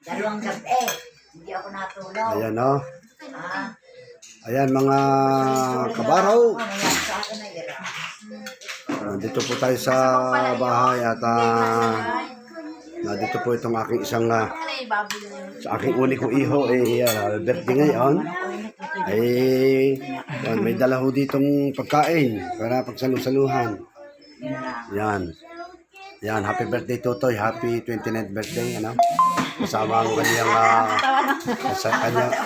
Dalawang gabi. Hindi ako natulog. Ayan o. Ah, Ayan mga kabaraw. Ayan, sa akin na ira. Nandito po tayo sa bahay at nandito po itong aking isang sa aking uni kong iho birthday ngayon. Yan, may dala ho ditong pagkain para pagsalusaluhan. Yan. Yan, happy birthday Totoy. Happy 29th birthday, ano? Kasama ang kanyang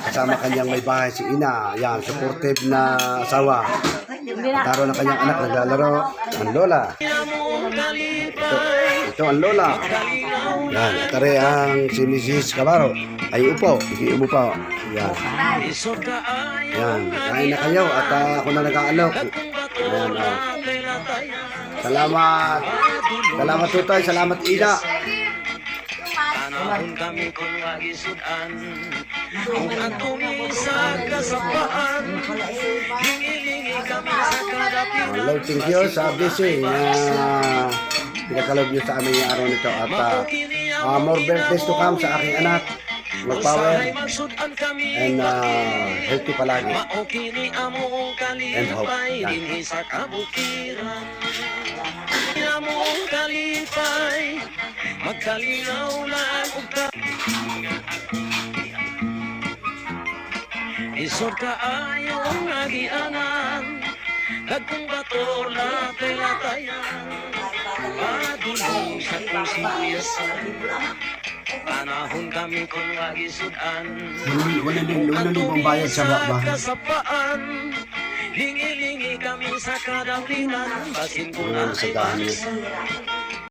kasama kanyang may bahay si Ina. Yan, supportive na asawa. Taro ng kanyang anak naglalaro, ang lola. Ito ang lola. Yan, tari ang si Mrs. Cabaro. Ay upo, hindi umupo. Yan. Yan, kain na kayo at ako na nag-aalok. Yan, Salamat. Salamat Totoy, salamat Ina. Panahon kami kung maisudan, kung atong isa kasapaan, hingilingi kami sa kadapitan. Hello, thank you sa blessing na pinakalob nyo sa aming araw nito at more birthdays to come sa aking anak. Mag-power and healthy palagi and hope. Magkalinaw lang ka. Isod ka ayong agianan, kagkong bato na pelatayan, padulong sa kusiyasan. Panahon kami kung magisudan, Wala din bayad sa bahay. kasapaan, hingilingi kami sa kadamlingan, basin ko na Sa dami.